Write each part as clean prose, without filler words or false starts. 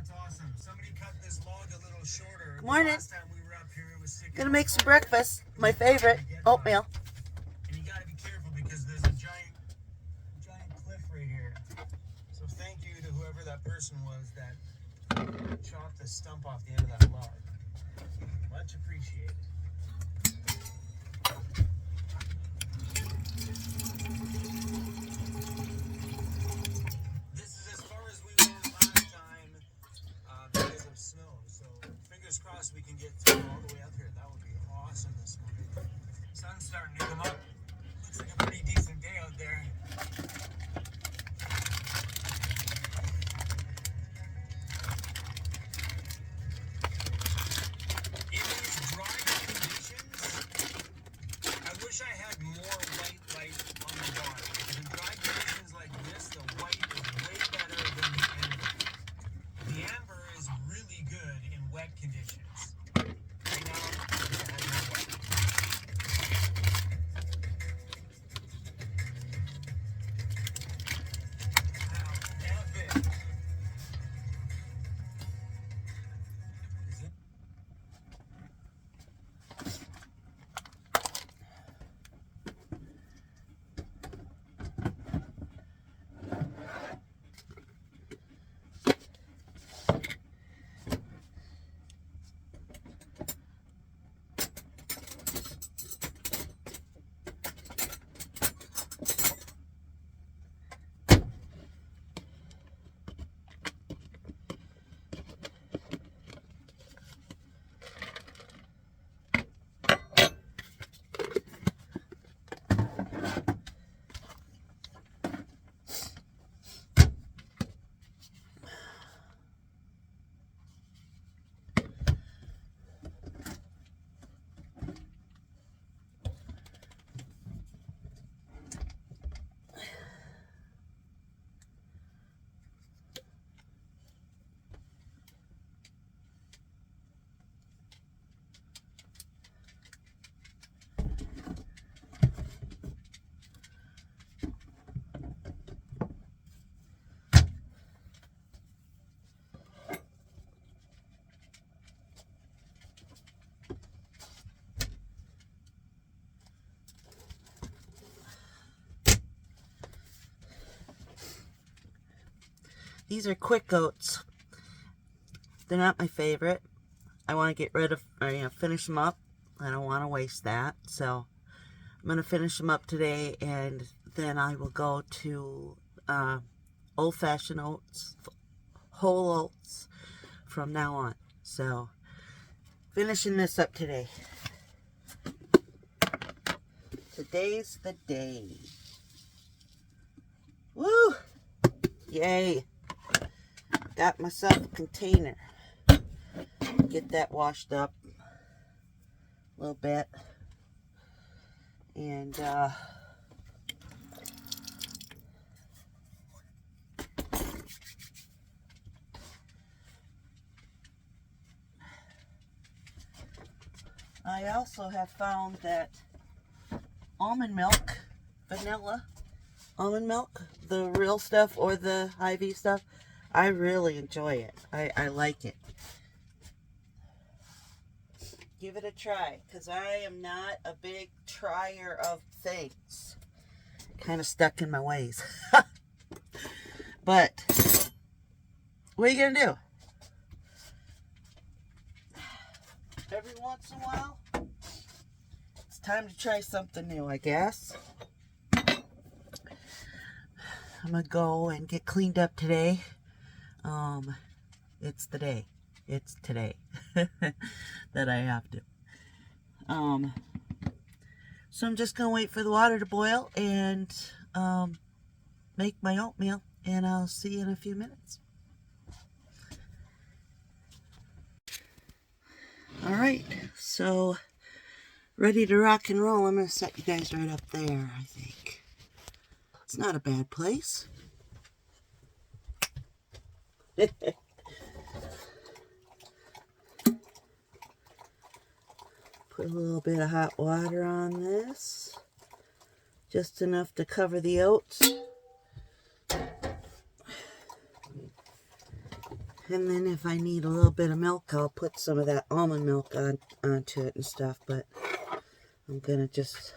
That's awesome. Somebody cut this log a little shorter. Good morning. Last time we were up here, it was sick. Gonna make some breakfast. My favorite, oatmeal. And you gotta be careful because there's a giant cliff right here. So thank you to whoever that person was that chopped the stump off the end of that log. Much appreciated. This is as far as we went last time because of snow. So fingers crossed we can get through all the way up here. That would be awesome this morning. Sun's starting to come up. Looks like a pretty decent day out there. In these dry conditions, I wish I had more white light on the bar. Because in dry conditions like this, the white is way better than the amber. The amber is really good in wet conditions. Right now, I wish I had more white. Now, epic. Is it? These are quick oats. They're not my favorite. I want to get rid of, or finish them up. I don't want to waste that. So I'm going to finish them up today, and then I will go to old-fashioned oats, whole oats from now on. So finishing this up today. Today's the day. Woo! Yay! Got myself a container. Get that washed up a little bit. And I also have found that almond milk, vanilla almond milk, the real stuff or the Hy-Vee stuff, I really enjoy it. I like it. Give it a try, because I am not a big trier of things. Kind of stuck in my ways. But what are you going to do? Every once in a while, it's time to try something new, I guess. I'm going to go and get cleaned up today. It's the day. It's today that I have to. So I'm just going to wait for the water to boil and make my oatmeal, and I'll see you in a few minutes. Alright, so ready to rock and roll. I'm going to set you guys right up there, I think. It's not a bad place. Put a little bit of hot water on this. Just enough to cover the oats. And then if I need a little bit of milk, I'll put some of that almond milk onto it and stuff. But I'm going to just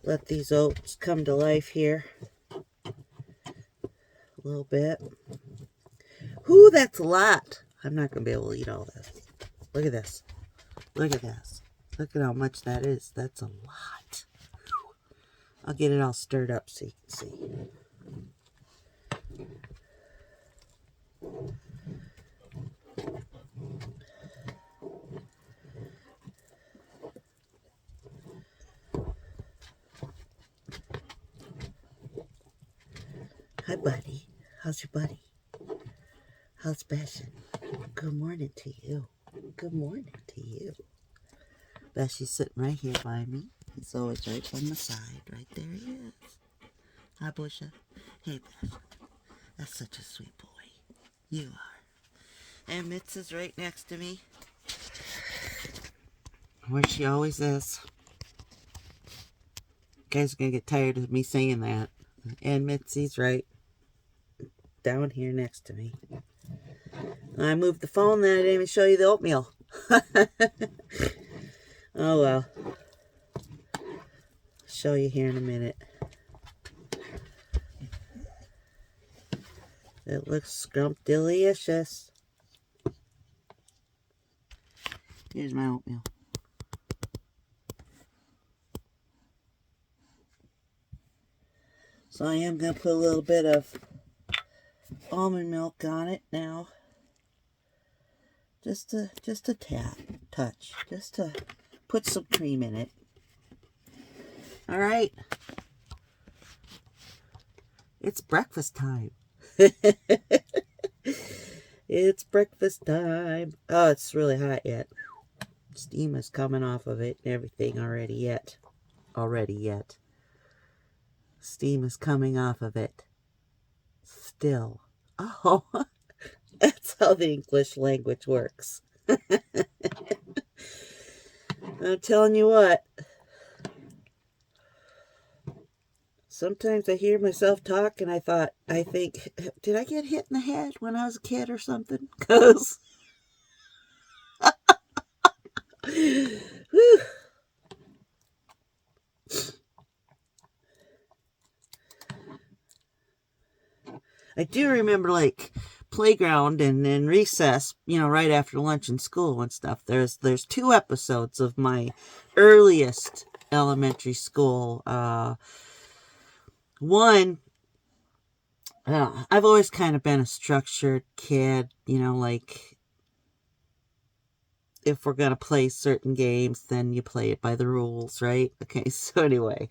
let these oats come to life here a little bit. Whoo, that's a lot. I'm not going to be able to eat all this. Look at this. Look at this. Look at how much that is. That's a lot. I'll get it all stirred up so you can see. Hi, buddy. How's your buddy? How's Bashan? Good morning to you. Good morning to you. Bashy's sitting right here by me. He's always right on the side. Right there he is. Hi, Busha. Hey, Bash. That's such a sweet boy. You are. And Mitz is right next to me. Where she always is. You guys are going to get tired of me saying that. And Mitzi's right down here next to me. I moved the phone, then I didn't even show you the oatmeal. Oh well. Show you here in a minute. It looks scrumptious. Here's my oatmeal. So I am going to put a little bit of almond milk on it now. Just a touch. Just to put some cream in it. All right. It's breakfast time. It's breakfast time. Oh, it's really hot yet. Steam is coming off of it and everything already yet. Steam is coming off of it. Still. Oh, that's how the English language works. I'm telling you what. Sometimes I hear myself talk and I think, did I get hit in the head when I was a kid or something? Because, I do remember like playground and recess, right after lunch in school and stuff. There's 2 episodes of my earliest elementary school. One, I've always kind of been a structured kid, like if we're going to play certain games, then you play it by the rules, right? Okay, so anyway,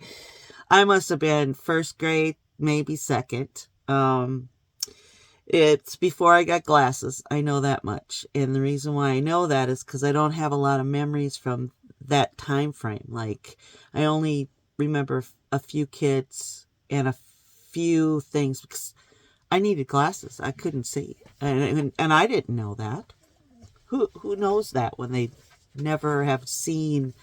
I must have been first grade, maybe second. It's before I got glasses. I know that much. And the reason why I know that is because I don't have a lot of memories from that time frame. Like, I only remember a few kids and a few things because I needed glasses. I couldn't see. And I didn't know that. Who knows that when they never have seen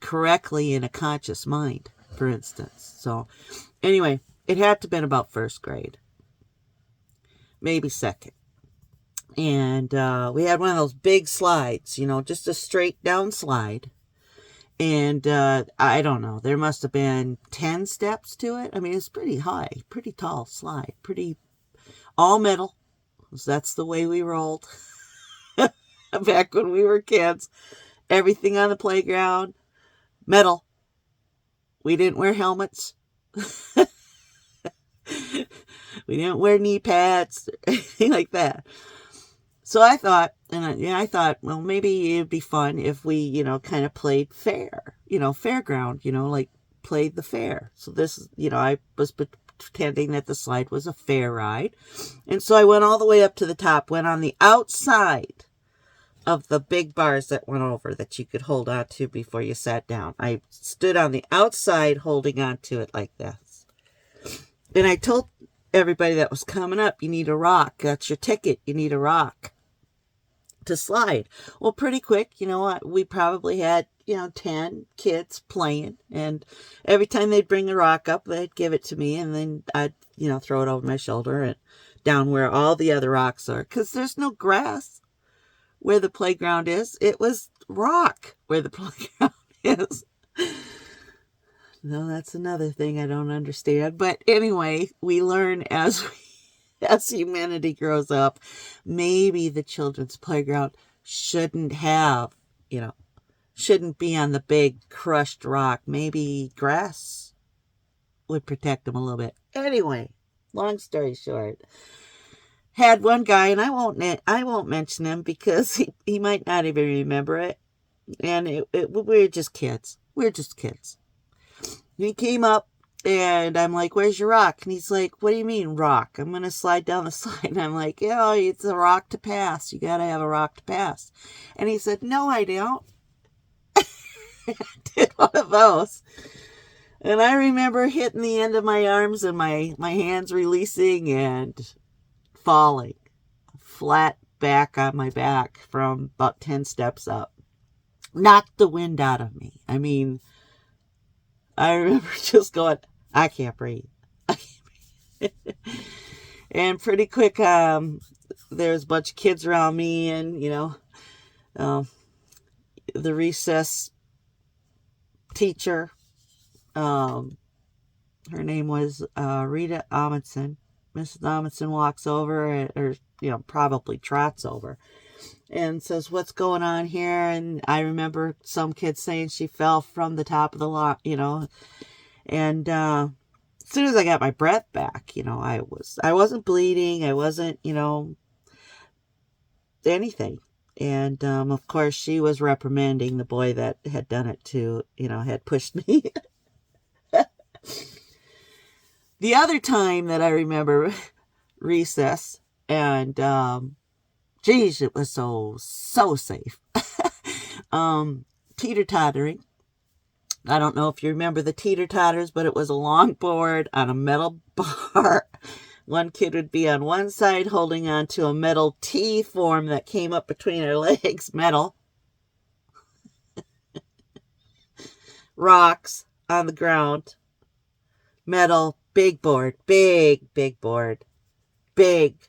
correctly in a conscious mind, for instance. So, anyway, it had to have been about first grade. Maybe second. And we had one of those big slides, just a straight down slide. And I don't know, there must have been 10 steps to it. I mean, it's pretty high, pretty tall slide, all metal. That's the way we rolled back when we were kids. Everything on the playground, metal. We didn't wear helmets. We didn't wear knee pads, anything like that. So I thought, well, maybe it'd be fun if we, kind of played fair, fairground, like played the fair. So this, I was pretending that the slide was a fair ride. And so I went all the way up to the top, went on the outside of the big bars that went over that you could hold on to before you sat down. I stood on the outside holding on to it like this. And I told everybody that was coming up, you need a rock. That's your ticket. You need a rock to slide. Well, pretty quick, we probably had, 10 kids playing, and every time they'd bring a rock up, they'd give it to me, and then I'd, throw it over my shoulder and down where all the other rocks are, because there's no grass where the playground is. It was rock where the playground is. No, that's another thing I don't understand. But anyway, we learn as humanity grows up, maybe the children's playground shouldn't be on the big crushed rock. Maybe grass would protect them a little bit. Anyway, long story short, had one guy, and I won't mention him because he might not even remember it. And we were just kids. He came up, and I'm like, "Where's your rock?" And he's like, "What do you mean, rock? I'm going to slide down the slide." And I'm like, "Yeah, it's a rock to pass. You got to have a rock to pass." And he said, "No, I don't." I did one of those. And I remember hitting the end of my arms and my hands releasing and falling flat back on my back from about 10 steps up. Knocked the wind out of me. I mean, I remember just going, I can't breathe. And pretty quick, there's a bunch of kids around me, and, the recess teacher, her name was Rita Amundsen. Mrs. Amundsen walks over, or probably trots over, and says, "What's going on here?" And I remember some kid saying she fell from the top of the lot, and as soon as I got my breath back, I wasn't bleeding, I wasn't, anything. And of course she was reprimanding the boy that had done it to, had pushed me. The other time that I remember, recess, and geez, it was so safe. Teeter-tottering. I don't know if you remember the teeter-totters, but it was a long board on a metal bar. One kid would be on one side holding on to a metal T form that came up between her legs. Metal. Rocks on the ground. Metal. Big board. Big board. Big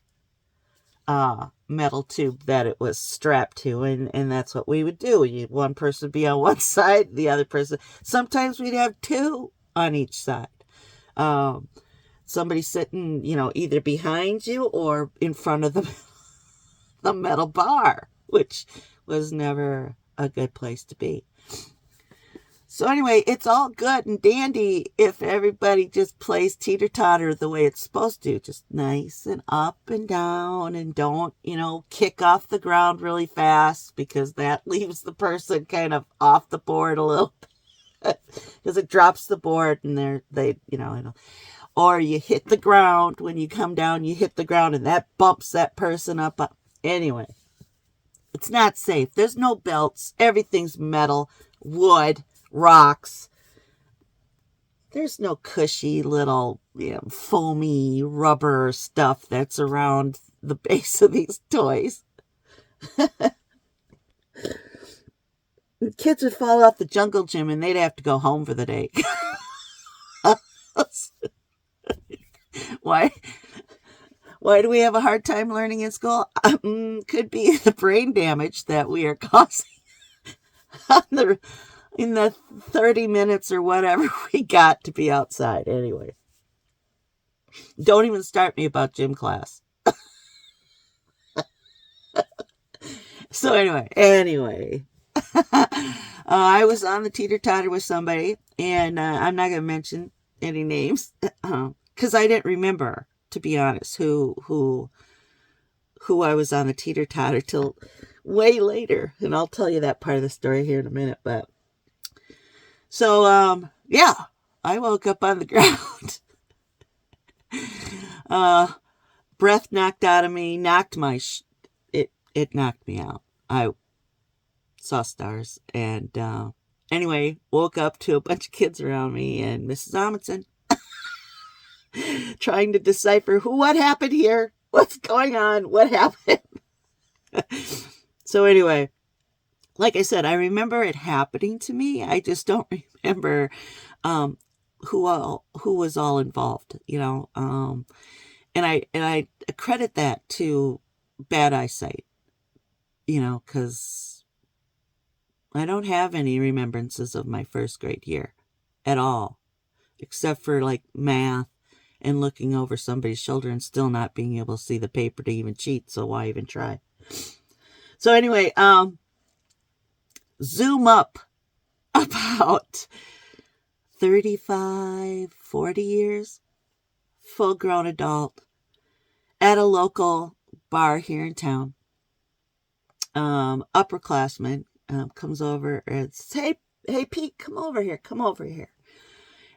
metal tube that it was strapped to, and that's what we would do. One person would be on one side, the other person. Sometimes we'd have two on each side. Somebody sitting, either behind you or in front of the metal bar, which was never a good place to be. So anyway, it's all good and dandy if everybody just plays teeter-totter the way it's supposed to. Just nice and up and down, and don't, kick off the ground really fast, because that leaves the person kind of off the board a little bit, because it drops the board, and or you hit the ground. When you come down, you hit the ground, and that bumps that person up. Anyway, it's not safe. There's no belts. Everything's metal, wood, rocks. There's no cushy little, foamy rubber stuff that's around the base of these toys. Kids would fall off the jungle gym and they'd have to go home for the day. Why do we have a hard time learning in school? Could be the brain damage that we are causing in the 30 minutes or whatever we got to be outside. Anyway, don't even start me about gym class. So anyway, I was on the teeter-totter with somebody, and I'm not going to mention any names, because I didn't remember, to be honest, who I was on the teeter-totter till way later, and I'll tell you that part of the story here in a minute. But so I woke up on the ground. Breath knocked out of me, it knocked me out. I saw stars, and anyway, woke up to a bunch of kids around me and Mrs. Amundsen trying to decipher what happened here, what's going on, what happened. So anyway, like I said, I remember it happening to me. I just don't remember who was all involved, I credit that to bad eyesight, because I don't have any remembrances of my first grade year at all, except for like math and looking over somebody's shoulder and still not being able to see the paper to even cheat. So why even try? So anyway, zoom up about 35, 40 years, full grown adult at a local bar here in town. Upperclassman comes over and says, hey Pete, come over here.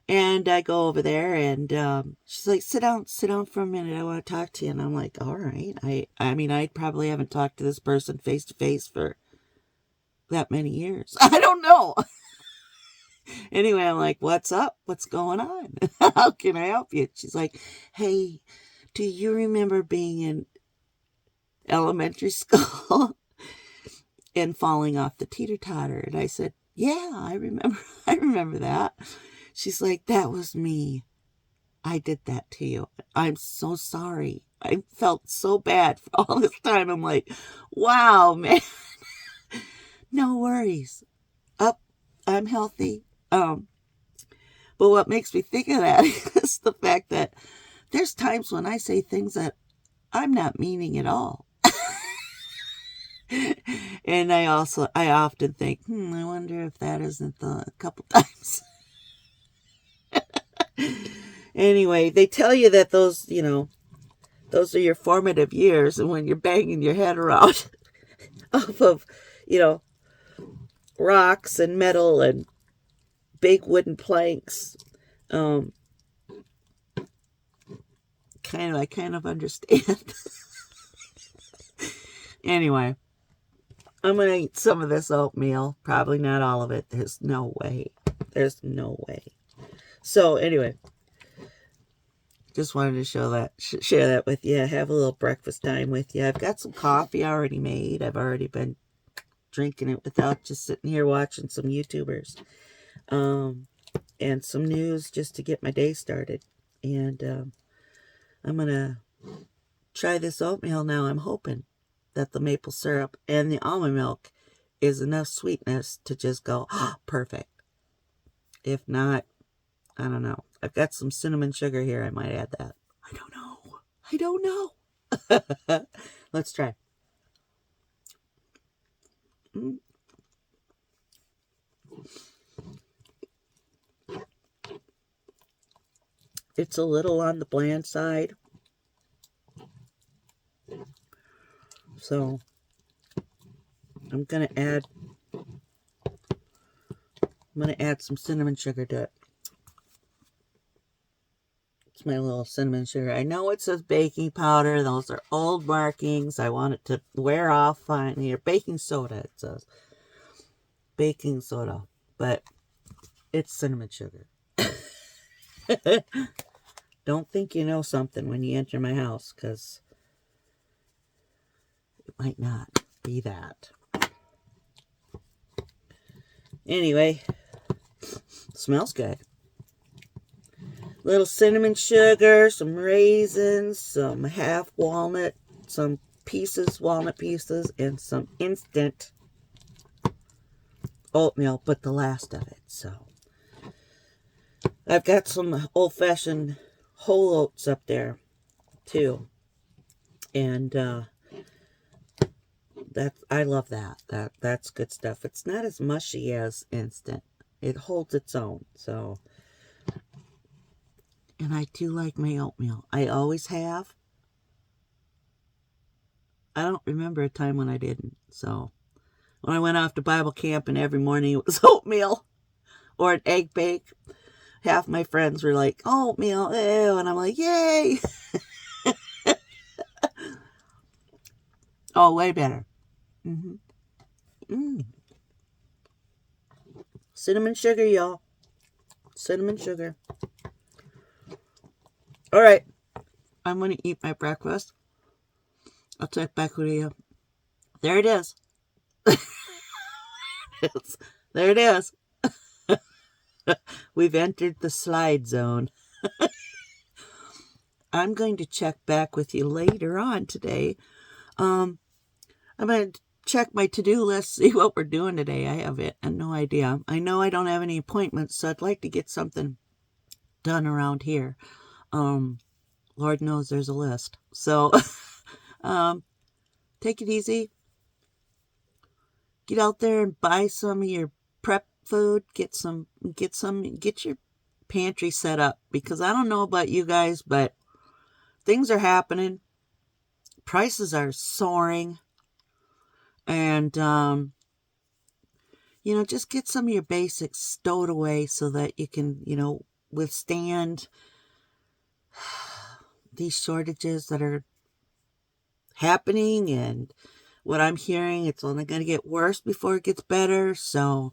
And I go over there, and she's like, sit down for a minute. I want to talk to you. And I'm like, all right. I mean, I probably haven't talked to this person face to face for that many years. I don't know. Anyway, I'm like, what's up? What's going on? How can I help you? She's like, hey, do you remember being in elementary school and falling off the teeter-totter? And I said, yeah, I remember that. She's like, that was me. I did that to you. I'm so sorry. I felt so bad for all this time. I'm like, wow, man. No worries. I'm healthy. But what makes me think of that is the fact that there's times when I say things that I'm not meaning at all. And I often think, I wonder if that isn't a couple times. Anyway, they tell you that those are your formative years, and when you're banging your head around off of, rocks and metal and big wooden planks, I kind of understand. Anyway, I'm going to eat some of this oatmeal. Probably not all of it. There's no way. So anyway, just wanted to share that with you. Have a little breakfast time with you. I've got some coffee already made. I've already been drinking it without just sitting here watching some YouTubers. And some news just to get my day started. And I'm going to try this oatmeal now. I'm hoping that the maple syrup and the almond milk is enough sweetness to just go, perfect. If not, I don't know. I've got some cinnamon sugar here. I might add that. I don't know. Let's try. It's a little on the bland side. So I'm going to add some cinnamon sugar to it. It's my little cinnamon sugar. I know it says baking powder. Those are old markings. I want it to wear off fine. Here, baking soda, it says. Baking soda. But it's cinnamon sugar. Don't think you know something when you enter my house, because it might not be that. Anyway, smells good. Little cinnamon sugar, some raisins, some half walnut, some walnut pieces, and some instant oatmeal, but the last of it. So I've got some old-fashioned whole oats up there too, and I love that. That's good stuff. It's not as mushy as instant. It holds its own. So, and I do like my oatmeal. I always have. I don't remember a time when I didn't. So when I went off to Bible camp and every morning it was oatmeal or an egg bake, half my friends were like, oatmeal, ew, and I'm like, yay. Oh, way better. Cinnamon sugar, y'all. Cinnamon sugar. All right. I'm going to eat my breakfast. I'll check back with you. There it is. There it is. We've entered the slide zone. I'm going to check back with you later on today. I'm going to check my to-do list, see what we're doing today. I have no idea. I know I don't have any appointments, so I'd like to get something done around here. Lord knows there's a list. So, take it easy. Get out there and buy some of your prep food. Get your pantry set up, because I don't know about you guys, but things are happening. Prices are soaring. And, just get some of your basics stowed away so that you can, withstand these shortages that are happening. And what I'm hearing, it's only going to get worse before it gets better. So,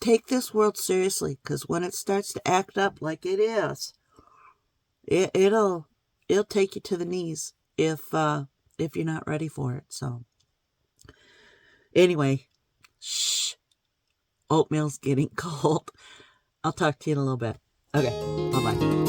take this world seriously, because when it starts to act up like it is, it'll take you to the knees if you're not ready for it. So anyway, shh, oatmeal's getting cold. I'll talk to you in a little bit. Okay, bye-bye.